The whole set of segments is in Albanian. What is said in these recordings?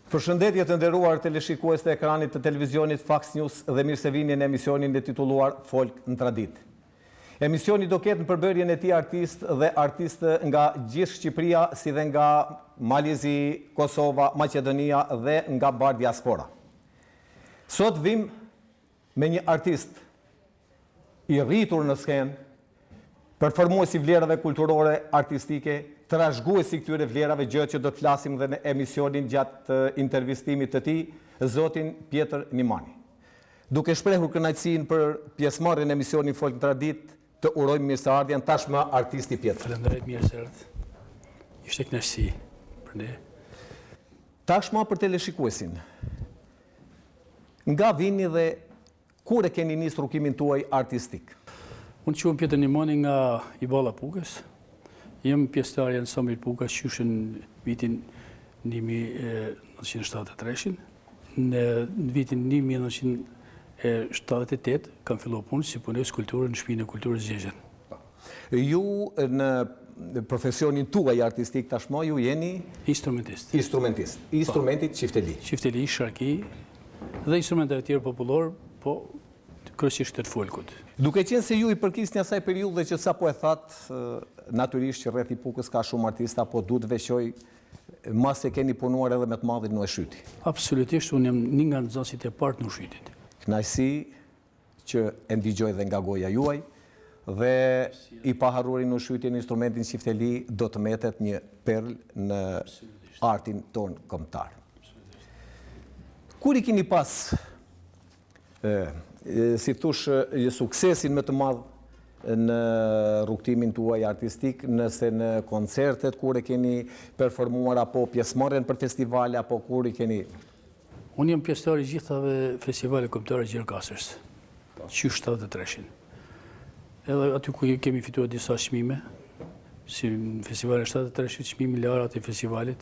Përshëndetje të nderuar teleshikues të ekranit të televizionit Fox News dhe mirë se vini në emisionin e titulluar Folk në Tradit. Emisioni do ketë në përbërjen e tij artistë dhe artistë nga gjithë Shqipëria, si dhe nga Malizi, Kosova, Maqedonia dhe nga bar diaspora. Sot vim me një artist i rritur në skenë, performuesi vlerave kulturore artistike, trashëguesi këtyre vlerave, gjë që do të flasim dhe në emisionin gjatë intervistimit të tij, zotin Pjetër Nimani. Duke shprehur kënaqësinë për pjesëmarrjen në emisionin Folk në Tradit, të urojmë mirëseardhjen tashmë artisti Pjetër. Faleminderit, mirëseardhje. Ishte kënaqësi për ne. Tashmë për teleshikuesin. Nga vini dhe kur e keni nisur rrugimin tuaj artistik? Unë quhem Pjetër Nimani nga Iballa Pukës. Jem pjesëtar i ansamblit Puka që në vitin 1973. Në vitin 1978 kam filluar punë si punës kulturë në shtëpinë e kulturës Zgjegjën. Ju në profesionin tuaj artistik tashmë ju jeni Instrumentist. Instrumentist. Instrumentit qifteli. Qifteli, sharki dhe instrumente të tjerë popullor, po kryesisht të folkut. Duke qenë se ju i përkisni asaj periudhe që sapo e thatë, natyrisht që rreth i Pukës ka shumë artista, po duhet veçoj mas e keni punuar edhe me të madhin në Ushqyti. Absolutisht, unë jam një nga nxënësit e parë në Ushqytit. Kënaqësi që e ndigjoj dhe nga goja juaj, dhe i paharruari në Ushqyti në instrumentin qifteli do të metet një perl në artin ton kombëtar. Kur i keni pas si thush suksesin më të madh në rrugtimin tuaj artistik, nëse në koncertet kur e keni performuar, apo pjesëmarrjen për festivale, apo kur i keni? Unë jam pjesëtar i gjithave festivale kombëtare Gjerkasës, që 73-shin. Edhe aty ku kemi fituar disa çmime, si në festivalin 73-shit, çmimi i Larat i festivalit,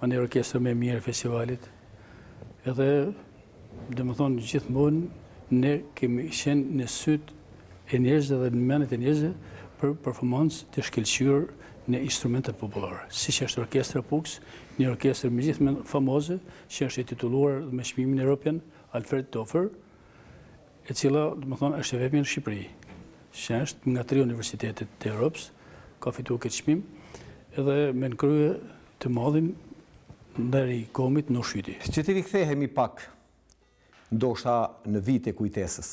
me orkestrën më e mirë e festivalit. Edhe domethënë gjithmonë ne kemi qenë në syt e njerëzve dhe në menet e njerëzve për performancë të shkëlqyer në instrumente popullore. Siç është orkestra Pukës, një orkestër me gjithmonë famoze, që është titulluar me çmimin evropian Alfred Tofer, e cila domethënë është e vetmja në Shqipëri, që është nga 3 universitetet të Europës, ka fituar këtë çmim, edhe me në krye të madhin ndër i komit në Ushqyti. Që të rikthehemi pak, ndoshta në vite kujtesës.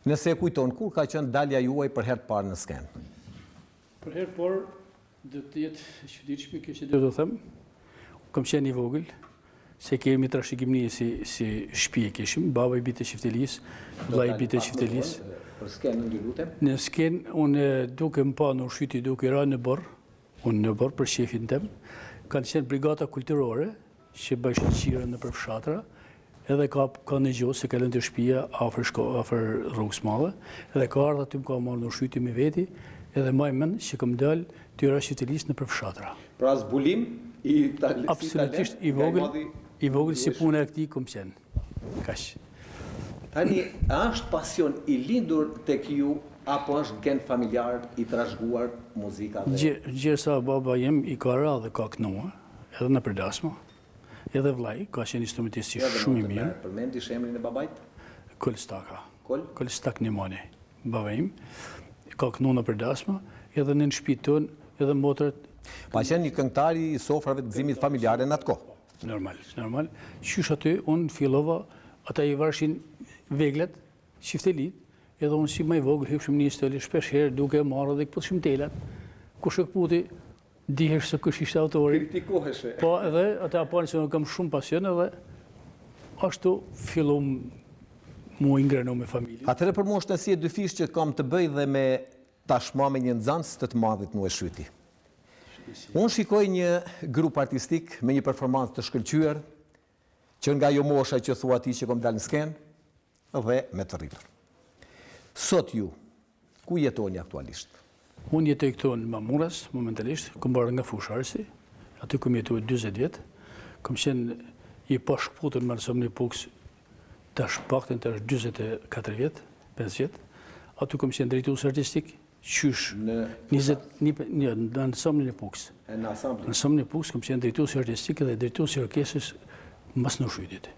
Nëse e kujton, kur ka qenë dalja juaj për herë të parë në skenë? Për herë parë do të jetë e çuditshme kjo që do të them. Kam qenë i vogël, se kemi trashëgimni si shtëpi e kishim, baba i bitë qiftelis, vllai i bitë qiftelis. Për skenën ju lutem? Në skenë unë duke më pa në Ushqyti, duke ra në borë, unë në borë për shefin tem, kanë qenë brigata kulturore që bëshin qirën në përfshatra, edhe ka në gjohë se ka lënë të shtëpia afër rrugës madhe, edhe ka ardhur aty më ka marrë në Ushqyti me veti, edhe më mend që kam dalë tyra qiftelis në përfshatra. Pra zbulim i talent. Absolutisht i vogël si puna e këtij kom qenë. Kaq. Tani, a është pasion i lindur tek ju, apo është gen familjar i trashëguar muzika dhe? Gjersa baba jem i ka ra dhe ka kënuar, edhe në përdasma, edhe vllai, ka qenë instrumentist shumë i mirë. Përmendi emrin e babait? Kolstaka. Kolstak Nimani, baba im. Ka kënu në përdasma, edhe në shtëpi tonë, edhe motrat. Pa qenë një këngëtar i sofrave të gëzimit familjare në atë kohë? Normal. Qysh aty, unë fillova, ata i varshin veglet, qiftelit, edhe unë si më i vogël hypshim një stoli shpesh herë duke marrë dhe këpushim telat. Kush e këputi, dihesh se kush ishte autori. Kritikoheshe. Po edhe ata apani që unë kam shumë pasion edhe ashtu fillum mu ingrenu me familje. Atëre për moshën e si e dyfish që kam të bëj dhe me tashma me një nxënës të madhit në Ushqyti. Unë shikoj një grup artistik me një performancë të shkëlqyer, që nga jo mosha që thua ti që kom dalë në skenë, dhe me të rritur. Sot ju, ku jetoni aktualisht? Unë jetoj këtu në Mamuras, momentalisht, kom barë nga Fusharësi, aty kom jetuar 20 vjetë, kom qenë i pashkputur me ansambli Pukës, tash paktën tash 24 vjetë, 5 vjetë, aty kom qenë drejtues artistik, qysh Në 20 në ansambnin e Puks. në asamblin. Në ansambnin e Puks kam qenë drejtuesi artistik dhe drejtuesi i orkestrës mbas në shujtit.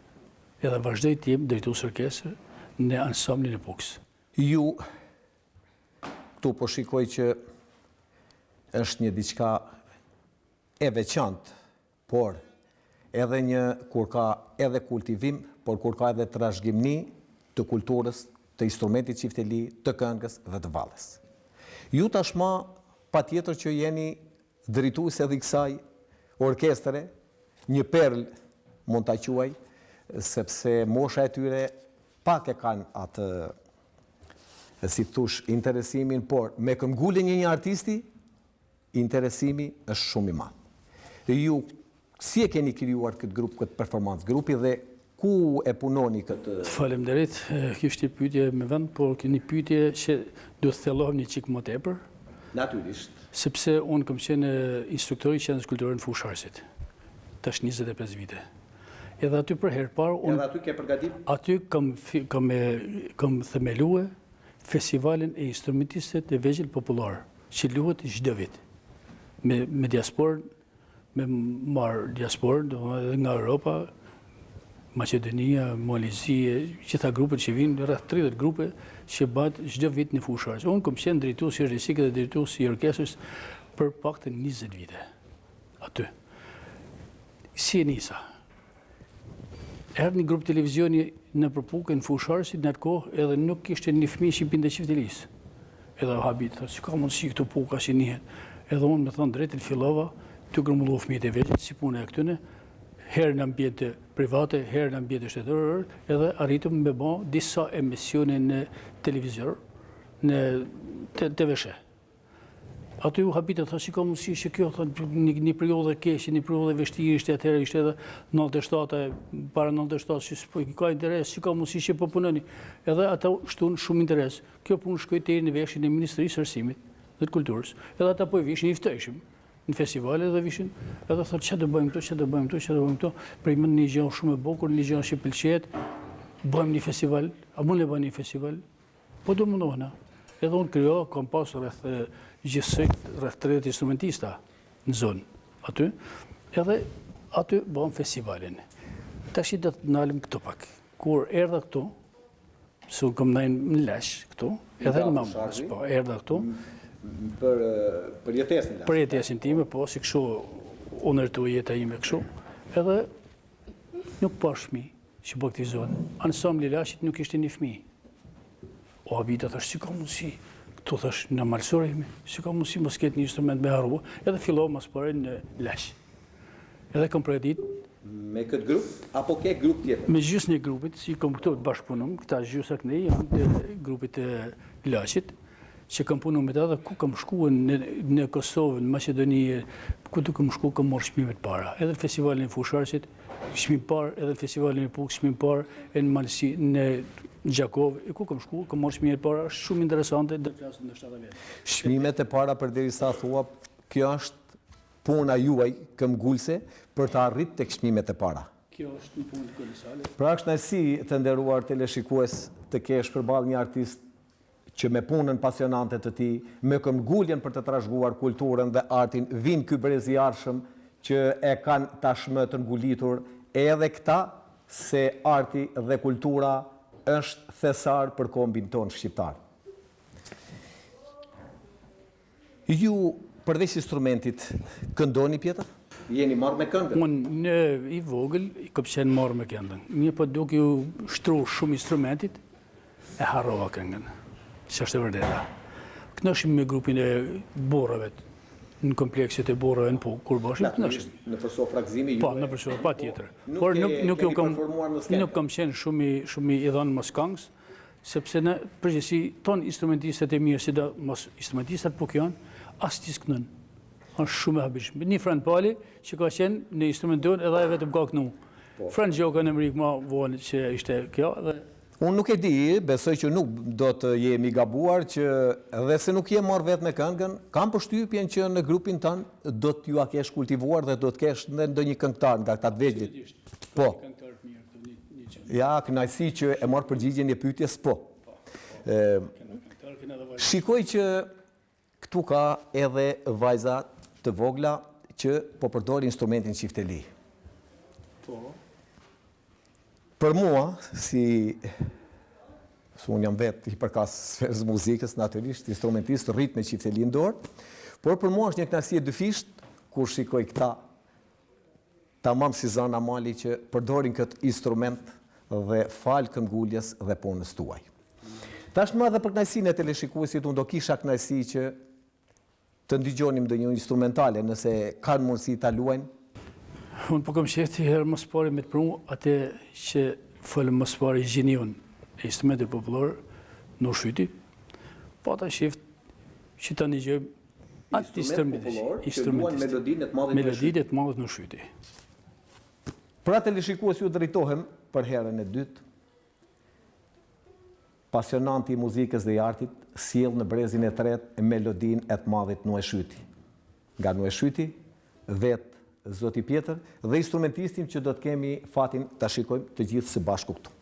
Edhe vazhdoj të jem drejtuesi orkestrë në ansamblin e Puks. Ju këtu po shikoj që është një diçka e veçantë, por edhe kur ka edhe kultivim, por kur ka edhe trashëgimni të kulturës, të instrumentit qifteli, të këngës dhe të vallës. Ju tashma patjetër që jeni drejtues edhe i kësaj orkestre, një perl mund ta quaj, sepse mosha e tyre pak e kanë atë, si thush, interesimin, por me këmbgulin një artisti, interesimi është shumë i madh. Ju si e keni krijuar këtë grup, këtë performancë grupi dhe ku e punoni këtë? Faleminderit, kjo është një pyetje me vend, por kjo një pyetje që duhet të thellohem një çik më tepër, Natyrisht. sepse unë kam qenë instruktor i qendrës kulturore në Fusharësit. Tash 25 vite. Edhe aty për herë parë Edhe aty ke përgatit? aty kam themeluar festivalin e instrumentistëve të vegjël popullor, që luhet çdo vit. Me diasporën, me marrë diasporën, edhe nga Europa, Maqedonia, Malizi, gjitha grupet që vinë, rreth 30 grupe që bëhet çdo vit në Fusharës. Unë kam qenë drejtuesi artistik dhe drejtuesi i orkestrës për paktën 20 vite. Aty. Si e nisa? Erdhi një grup televizioni në Përpukë, në Fusharësit, në atë kohë, edhe nuk kishte një fëmijë që binte qiftelisë. Edhe habit, thotë, si ka mundësi këtu puka që njihet. Edhe unë me thonë drejt, fillova të grumullu fëmijët e vegjël, si punë e këtyne, herë në ambjente private, herë në ambjente shtetërore, edhe arritëm me bë disa emisione në televizor, në TVSH. Aty u habitë, thotë, si ka mundësi që kjo, thotë, një periudhë keqe, një periudhë vështirë ishte atëherë, ishte edhe 97, para 97, që ka interes, si ka mundësi që po punoni. Edhe ata shtunë shumë interes. Kjo punë shkoi deri në veshin e Ministrisë së Arsimit dhe të Kulturës. Edhe ata po vishin i ftehshëm në festivale dhe vishin, edhe thotë, çfarë do bëjmë këtu, çfarë do bëjmë këtu, çfarë do bëjmë këtu. Prej mend një gjë shumë e bukur, një gjë që pëlqejt, bëjmë një festival, a mund të bëjmë një festival? Po do mundohna. Edhe unë krijova, kam pasur rreth 30 instrumentista në zonë aty, edhe aty bëm festivalin. Tash do të ndalim këtu pak. Kur erdha këtu, se unë kam ndajnë në Lesh këtu, edhe në Mambas, po, erdha këtu. Për jetesën? Për jetesën time, po, si kështu unë rëtoj jeta ime kështu, edhe nuk pa fëmi që po këti zonë. Ansambli Lashit nuk ishte një fëmi. O habita thash, si ka mundësi? Këtu thash, në malsorejme, si ka mundësi mos ketë një instrument me harru, edhe fillohë mas pare në Lash. Edhe kam përgatit. Me këtë grup, apo ke grup tjetër? Me gjysë një grupit, si kam këtu të bashkëpunum, këta gjysak ne janë të grupit e Lashit, që kam punu me ta dhe ku kam shku në Kosovë, në Maqedoni, ku du kam shku, kam morë shmimet para. Edhe në festivalin e Fusharësit, shmim parë, edhe në festivalin e Pukë, shmim parë, e në Malësi, në Gjakovë, e ku kam shku, kam morë shmimet para, është shumë interesante, dhe klasën në 7 vjetë. Shmimet e para për derisa thua, kjo është puna juaj këmbgulse për të arrit tek shmimet e para. Kjo është një punë kolosale. Pra është kënaqësi të nderuar teleshikues të kesh përballë një artist që me punën pasionante të tij, me këmbguljen për të trashëguar kulturën dhe artin, vin ky brez i arshëm që e kanë tashmë të ngulitur edhe këta se arti dhe kultura është thesar për kombin ton shqiptar. Ju përveç instrumentit këndoni pjetër? Jeni marrë me këngën? Unë në i vogël i kam qenë marrë me këngën. Një po duke ju shtru shumë instrumentit, e harrova këngën. Që është e vërdeta. Kënaqshim me grupin e borrave, në komplekset e borrave në Pukë, kur bashim, kënaqshim. Në për sofra gëzimi ju? Po, në për sofra, pa tjetër. Por nuk kam qenë shumë i dhënë mos këngës, sepse në përgjithësi tonë instrumentistat e mirë, si do mos instrumentistat po janë, as ti s'kënon. Është shumë e habishme. Një Fran Pali që ka qenë në instrumentin edhe e vetëm ka kënu. Fran Gjoka në Amerikë më vonë që ishte kjo dhe unë nuk e di, besoj që nuk do të jemi gabuar që edhe se nuk je marrë vetë me këngën, kam përshtypjen që në grupin tanë do t'ju a kesh kultivuar dhe do t'kesh ndonjë këngëtar nga këta të vegjlit. Po. Ja, kënaqësi që e marrë përgjigjen e pyetjes, po. Shikoj që Këtu ka edhe vajza të vogla që po përdori instrumentin qifteli. Për mua, unë jam vetë i përkas sferës muzikës, natyrisht, instrumentist, rrit me qifteli në dorë, por për mua është një kënaqësi e dyfisht kur shikoj këta tamam si zana mali që përdorin këtë instrument dhe falë kënguljes dhe punës tuaj. Tashmë edhe për kënaqësinë e teleshikuesit, unë do kisha kënaqësi që të ndigjonim ndonjë instrumentale nëse kanë mundësi ta luajnë. Unë po kam qefti herë më së pari me të prunë atë që folëm më së pari gjinion e instrumentit popullor në shyti, po ata qeft që ta ndigjojmë atë instrumentit. Melodinë të madhe në shyti. Pra teleshikues ju drejtohem për herën e dytë. Pasionanti i muzikës dhe i artit sjell në brezin e tretë melodinë e të madhit Nuaj Shyti. Nga Nuaj Shyti, vetë Zoti Pjetër dhe instrumentistin që do të kemi fatin ta shikojmë të gjithë së bashku këtu.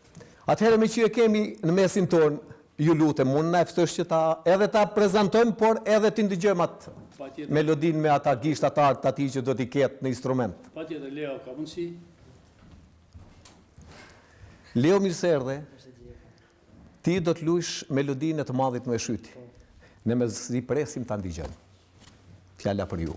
Atëherë me që e kemi në mesin tonë, ju lutem, mund na ftësh që edhe ta prezantojmë, por edhe të ndigjojmë atë melodinë me ata gishtat të atij që do t'i ketë në instrument. Patjetër, Leo ka mundësi. Leo, mirë se erdhe. Ti do të luajsh melodinë e të madhit Nuaj Shyti. Ne me zi presim ta ndigjojmë. Fjala për ju.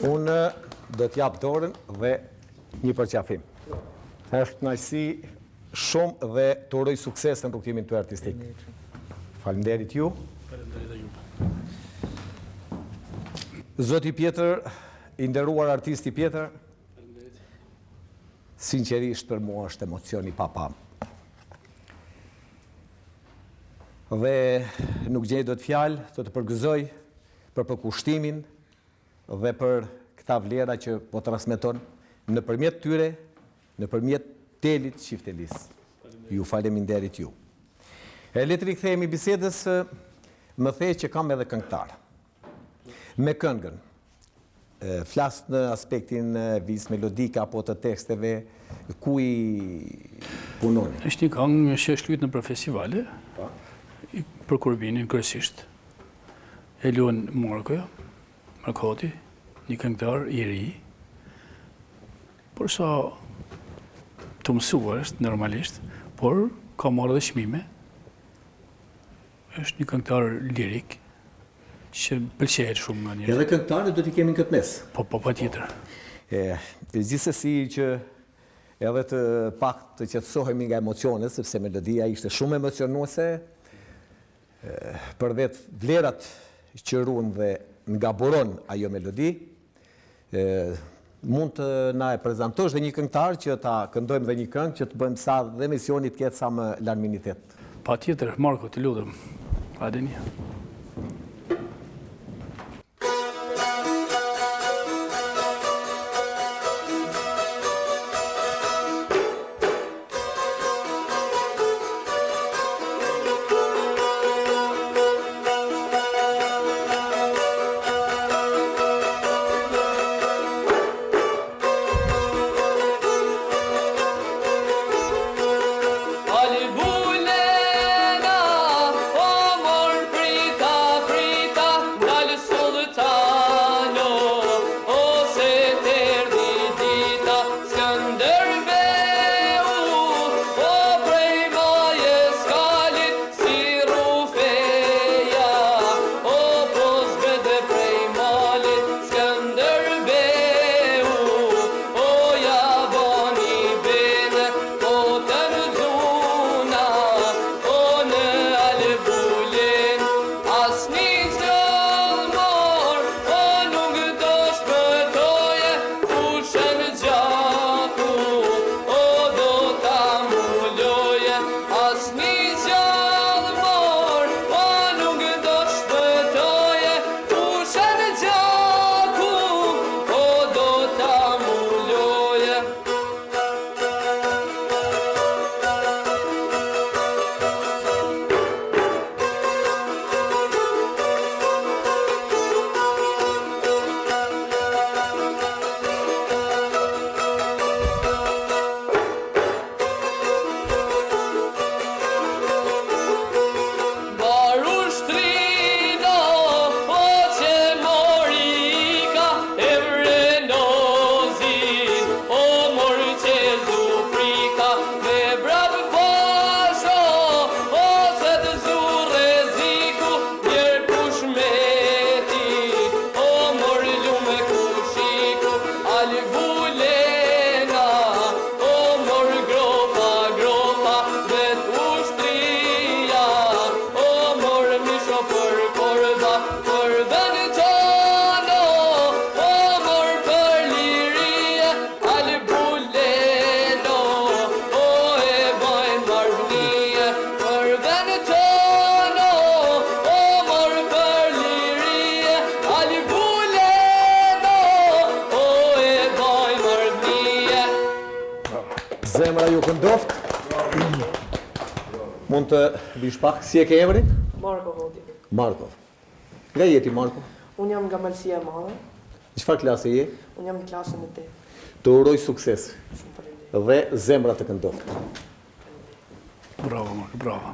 Unë do t'jap dorën dhe një përqafim. Është kënaqësi shumë dhe të uroj sukses në rrugtimin tuaj artistik. Faleminderit ju. Faleminderit ju. Zoti Pjetër, i nderuar artisti Pjetër, sinqerisht për mua është emocion i papam. Dhe nuk gjej dot fjalë të përgëzoj për përkushtimin dhe për këta vlera që po transmeton nëpërmjet tyre, nëpërmjet telit Qiftelis. Ju faleminderit ju. E le të rikthehemi bisedës, më the që kam edhe këngëtar. Me këngën, flas në aspektin vis melodik apo të teksteve, ku i punoni? Është një këngë që është luajtur në festivale, për Kurbinin kryesisht. E luan Markoti, një këngëtar i ri, por sa të mësuar është normalisht, por ka marrë dhe çmime. Është një këngëtar lirik që pëlqejet shumë nga njerëzit. Edhe këngëtarët do t'i kemi në këtë mes. Po, patjetër. Gjithsesi që edhe të pak të qetësohemi nga emocionet, sepse melodia ishte shumë emocionuese, për vetë vlerat që ruan dhe nga buron ajo melodi, mund të na e prezantosh dhe një këngëtar që ta këndojmë dhe një këngë që të bëjmë sa dhe emisioni të ketë sa më larminitet. Patjetër, Marko, të lutem. Hajde një. Zemra ju këndoft. Mund të bish pak, si e ke emrin? Marko Hodi. Marko. Nga jeti, Marko? Unë jam nga Malësia e Madhe. Në çfarë klase je? Unë jam në klasën e 8. Të uroj sukses Shumë faleminderit. dhe zemra të këndoft. Bravo, Marko, bravo.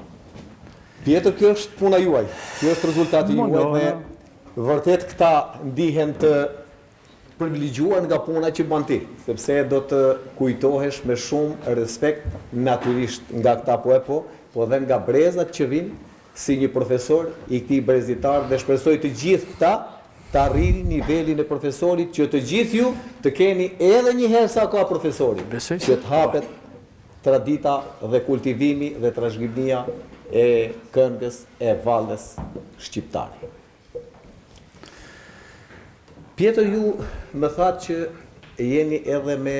Tjetër, kjo është puna juaj, kjo është rezultati juaj dhe vërtet këta ndihen të privilegjuar nga puna që bën ti, sepse do të kujtohesh me shumë respekt natyrisht nga këta po dhe nga brezat që vinë si një profesor i këtij brezitar dhe shpresoj të gjithë këta të arrini nivelin e profesorit që të gjithë ju të keni edhe një herë sa ka profesori, që të hapet tradita dhe kultivimi dhe trashëgimia e këngës e valles shqiptare. Pjetër, ju më thatë që jeni edhe me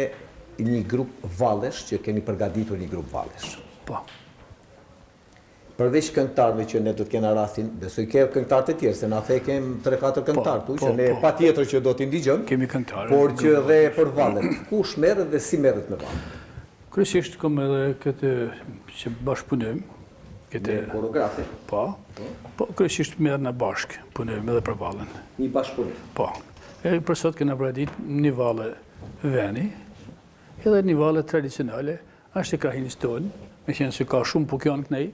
një grup vallesh, që keni përgatitur një grup vallesh. Po. Përveç këngëtarëve që ne do të kena rastin, besoj ke këngëtarë të tjerë, se na the kem 3-4 këngëtarë tu, që ne patjetër që do t'i ndigjojmë, kemi këngëtarë. por që dhe për vallet. Kush merret dhe si merret me vallet? Kryesisht kam edhe këtë që bashkëpunojmë, këtë koreografi. Po. Po kryesisht merrem në bashkë, punojmë edhe për vallen. Një bashkëpunim. Po. E për sot kena përgatitur një valle veni, edhe një valle tradicionale, është e krahinis tonë, me qenë se ka shumë pukjan kënej,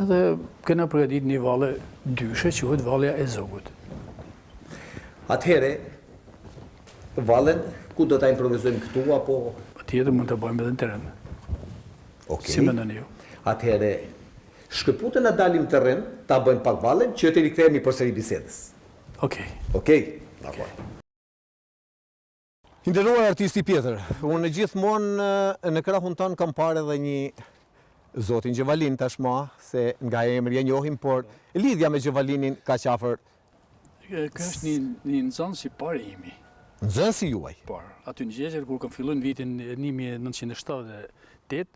edhe kena përgatit një valle dyshe që quhet Vallja e Zogut. Atëhere, vallen, ku do ta improvizojmë këtu, apo? Tjetër mund të bëjmë edhe në teren. Okej. Si mendoni ju? Atëhere, shkëputën a dalim të rrën, ta bëjmë pak vallen, që të rikthehemi përsëri bisedës. Okej. Okej? Nderuar artisti Pjetër, unë gjithmonë në krahun tonë kam parë edhe një zotin Gjevalin tashma, se nga emri e njohim, por lidhja me Gjevalinin ka qafër. Kjo është një nëzanë si pare imi. Nëzën si juaj? Parë. Aty në Gjegjer, kur kam fillu në vitin 1978,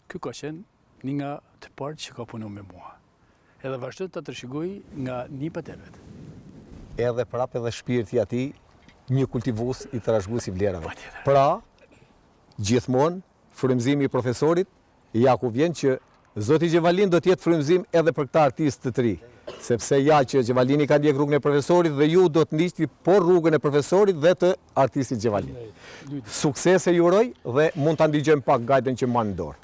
kjo ka qenë një nga të partë që ka punu me mua. Edhe vazhdo të tërshigoj nga një patevet. Edhe prap edhe shpirti ati, një kultivus i trashëgues i vlerave. Patjetër. Pra, gjithmonë, frymëzimi i profesorit, ja ku vjen që Zoti Gjevalin do t'jetë frymëzim edhe për këta artistë të tri. Sepse ja që Gjevalini ka ndjek rrugën e profesorit dhe ju do të ndiqni por rrugën e profesorit dhe të artistit Gjevalin. Suksese ju uroj dhe mund ta ndigjojmë pak gajden që marrë në dorë.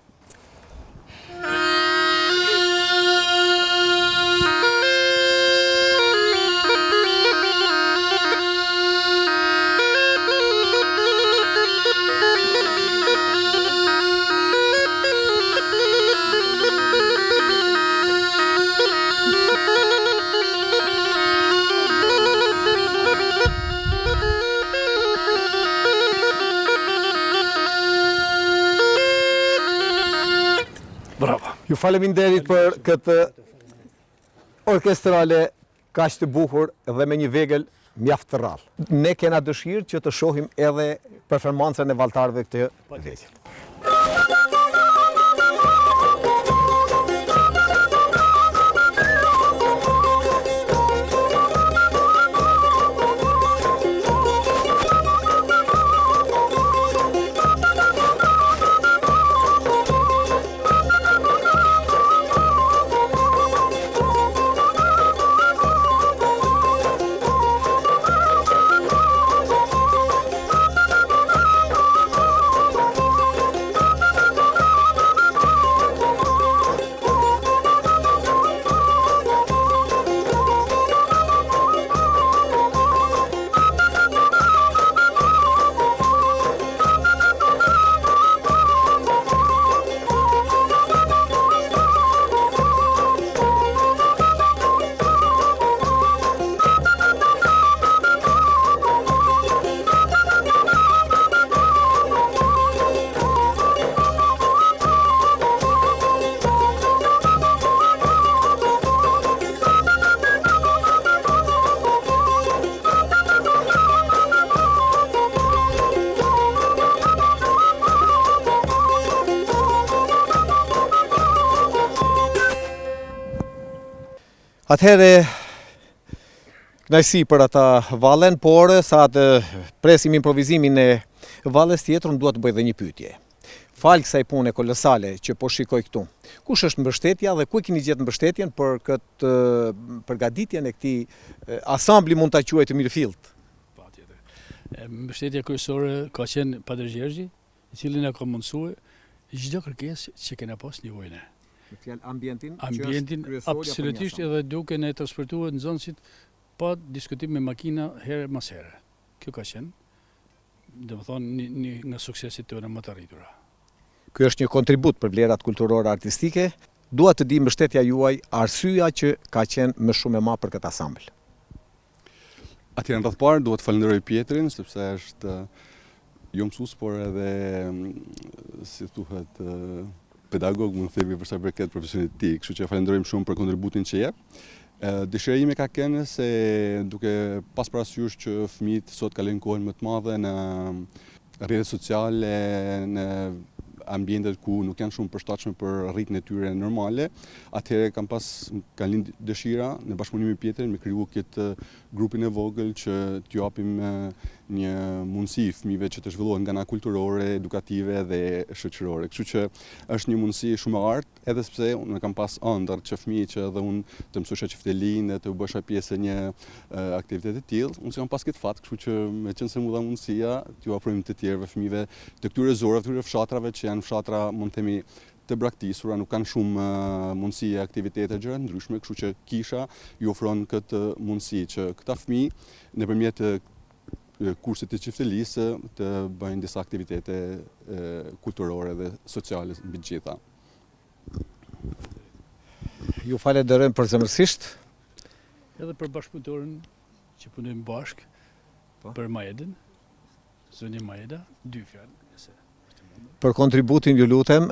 Bravo. Ju faleminderit për këtë orkestrale kaq të bukur dhe me një vegël mjaft të rrallë. Ne kena dëshirë që të shohim edhe performancën e valltarëve këtë vegël. Atëhere, knajsi për ata vallen, por sa të presim improvizimin e valles tjetër, unë dua të bëj dhe një pyetje. Falë kësaj pune kolosale që po shikoj këtu, kush është mbështetja dhe ku e keni gjetë mbështetjen për këtë përgatitjen e këtij asambli mund ta quaj të mirëfillt? Patjetër. Mbështetja kryesore ka qenë Padre Gjergji, i cili na ka mundsuar çdo kërkesë që kena pas nevojën. Ambientin Absolutisht edhe duke ne transportuar nxënësit pa diskutim me makina herë mas here. Kjo ka qenë, domethënë, një nga sukseset tona më të arritura. Ky është një kontribut për vlerat kulturore artistike. Dua të di mbështetja juaj, arsyeja që ka qenë më shumë e madhe për këtë asambël. Atje në rreth parë duhet të falenderoj Pjetrin, sepse është jo mësues, por edhe si thuhet pedagog, mund të themi për sa i përket profesionit të tij, kështu që falenderojmë shumë për kontributin që jep. Dëshira ime ka qenë se duke pas parasysh që fëmijët sot kalojnë kohën më të madhe në rrjetet sociale, në ambientet ku nuk janë shumë përshtatshme për rritjen e tyre normale, atëherë kanë lind dëshira në bashkëpunim me Pjetrin me kriju këtë grupin e vogël që t'ju japim një mundësi fëmijëve që të zhvillohen nga ana kulturore, edukative dhe shoqërore. Kështu që është një mundësi shumë e artë, edhe sepse unë kam pas ëndër që fëmijë që edhe unë të mësosha çiftelinë, të bësha pjesë një aktivitet të tillë, unë s'kam pas këtë fat, kështu që meqense mu dha mundësia, t'ju ofrojmë të tjerëve fëmijëve të këtyre zorave, të këtyre fshatrave që janë fshatra mund të themi të braktisura, nuk kanë shumë mundësi e aktivitete gjëra ndryshme, kështu që kisha ju ofron këtë mundësi që këta fëmijë nëpërmjet kursit të çiftelisë të bëjnë disa aktivitete kulturore dhe sociale mbi të gjitha. Ju falenderojmë përzemërsisht. Edhe për bashkëpunëtorën që punojmë bashkë, për Majedën, zonja Majeda, 2 fjalë. Për kontributin ju lutem.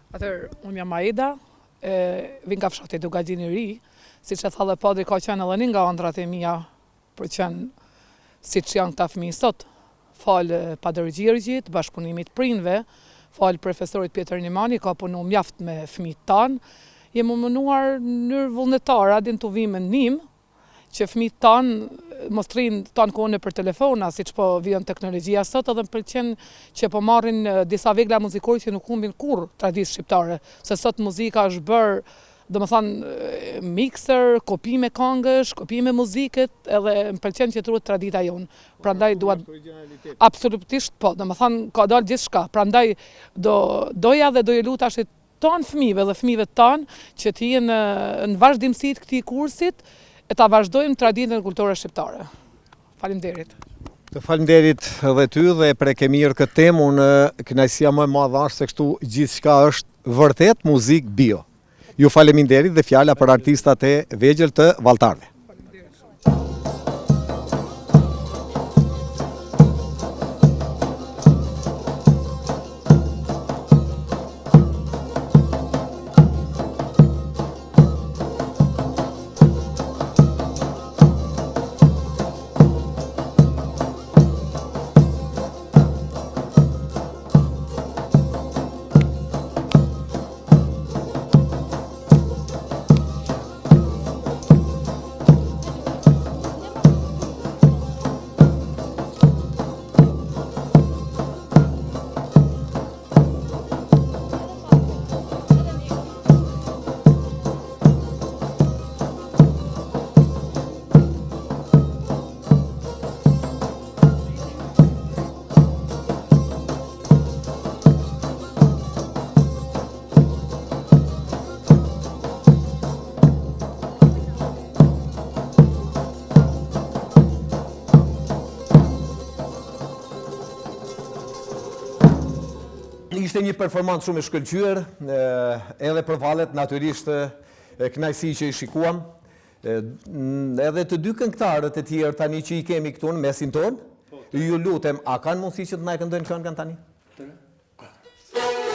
Atëherë, unë jam Maida, vin nga fshati Dugadin i ri, siç e tha dhe padri, ka qenë edhe një nga ëndrat e mia për qenë siç janë këta fëmijë sot. Falë Padri Gjirgjit, bashkëpunimit prindve, falë profesorit Pjetër Nimani, ka punu mjaft me fëmijët tanë. Jemi mënuar në mënyrë vullnetare, adin të vimë në nim, që fëmijët tanë mos rrinë tanë kohën për telefona, siç po vjen teknologjia sot, edhe më pëlqen që po marrin disa vegla muzikore që nuk humbin kurrë traditë shqiptare, se sot muzika është bërë, domethënë mixer, kopime këngësh, kopime muzikët, edhe më pëlqen që truhet tradita jonë. Prandaj dua absolutisht po, domethënë ka dalë gjithçka. Prandaj doja dhe do ju lutash tanë fëmijëve dhe fëmijëve tanë që të jenë në vazhdimsi të këtij kursit, e ta vazhdojmë traditën kulturore shqiptare. Faleminderit. Të falenderit edhe ty dhe prek e mirë këtë temë, unë kënaqësia më e madhe është se kështu gjithçka është vërtet muzikë bio. Ju faleminderit dhe fjala për artistat e vegjël të Valltarëve. Ishte një performancë shumë e shkëlqyer, edhe për vallet natyrisht kënaqësi që i shikuam. Edhe të dy këngëtarët e tjerë tani që i kemi këtu në mesin ton, ju lutem, a kanë mundësi që të na e këndojnë këngën tani? Yeah.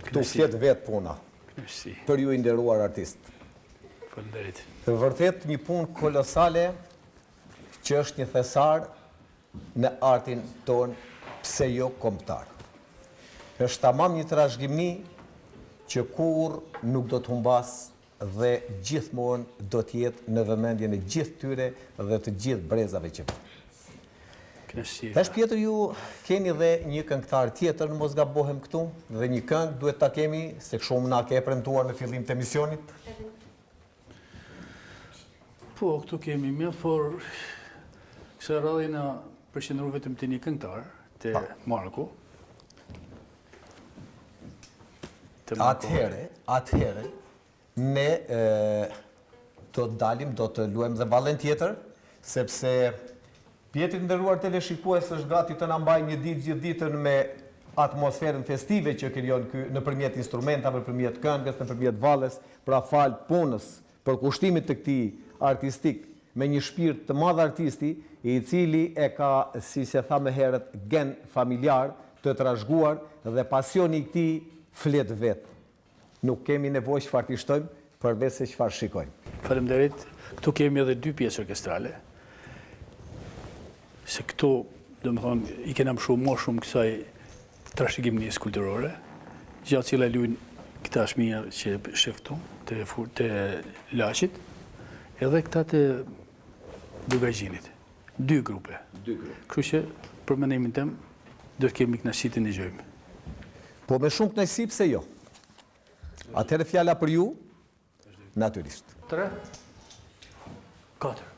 Këtu flet vetë puna, Kënaqësi. për ju i nderuar artist. Faleminderit. Vërtet një punë kolosale që është një thesar në artin ton, pse jo kombëtar. Është tamam një trashëgimi që kur nuk do të humbas dhe gjithmonë do të jetë në vëmendjen e gjithë tyre dhe të gjithë brezave që vijnë. Kënaqësi. Tash Pjetër, ju keni dhe një këngëtar tjetër, në mos gabohem këtu, dhe një këngë duhet ta kemi, se shumë na ke premtuar në fillim të emisionit. Po, këtu kemi mjaft, por kësa radhë na përqendru vetëm të një këngëtar, të Marku. Atëhere, ne do të dalim, do të luajmë dhe ballen tjetër, sepse Pjetri nderuar teleshikues është gati të na mbajë një ditë gjithë ditën me atmosferën festive që krijon ky nëpërmjet instrumentave, nëpërmjet këngës, nëpërmjet valles, pra fal punës, për kushtimit të këtij artistik me një shpirt të madh artisti, i cili e ka, si se tha më herët, gen familjar të trashëguar dhe pasioni i këtij flet vetë. Nuk kemi nevojë çfarë të shtojmë, përveç se çfarë shikojmë. Faleminderit. Këtu kemi edhe 2 pjesë orkestrale. Se këtu, do më thonë, i kena më shumë kësaj trashëgimisë kulturore, gjatë cila luajnë këta fëmijë që shef këtu, të Laqit, edhe këta të Dugajgjinit. 2 grupe. Kështu që, për mendimin tim, do të kemi kënaqësi të ndëgjojmë. Po me shumë kënaqësi, pse jo? Atëherë fjala për ju, natyrisht. 3, 4.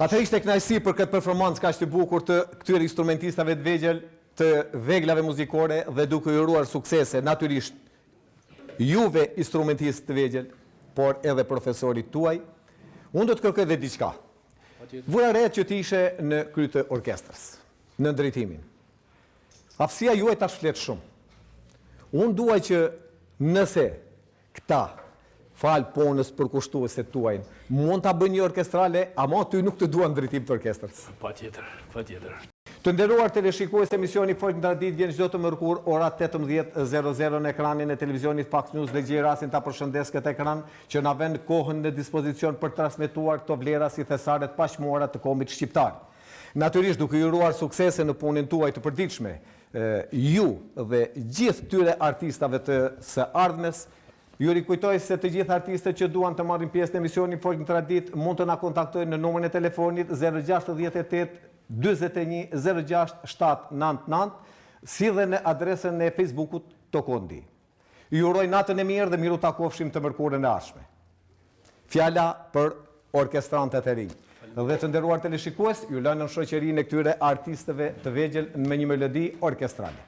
Atëherë ishte kënaqësi për këtë performancë kaq të bukur të këtyre instrumentistave të vegjël, të veglave muzikore dhe duke i uruar suksese natyrisht juve instrumentistë të vegjël, por edhe profesorit tuaj. Unë do të kërkoj edhe diçka. Vura re që të ishe në krye të orkestrës, në drejtimin. Aftësia juaj tash flet shumë. Unë dua që nëse këta fal punës për kushtuesit tuaj, mund ta bëjnë një orkestrale, ama ty nuk të duan drejtim të orkestrës. Patjetër. Të nderuar teleshikues, emisioni Folk në traditë vjen çdo të mërkur ora 18:00 në ekranin e televizionit Fox News dhe gjej rastin ta përshëndes këtë ekran që na vën kohën në dispozicion për transmetuar këto vlera si thesaret paqmuara të kombit shqiptar. Natyrisht duke ju uruar suksese në punën tuaj të përditshme, ju dhe gjithë këtyre artistave të së ardhmes. Ju rikujtoj se të gjithë artistët që duan të marrin pjesë në emisionin Folk në traditë mund të na kontaktojnë në numrin e telefonit 068 41 06 799, si dhe në adresën e Facebookut Tokondi. Ju uroj natën e mirë dhe miru takofshim të mërkurën e ardhshme. Fjala për orkestrantët e rinj. Dhe të nderuar teleshikues, ju lënë në shoqërinë e këtyre artistëve të vegjël me një melodi orkestrale.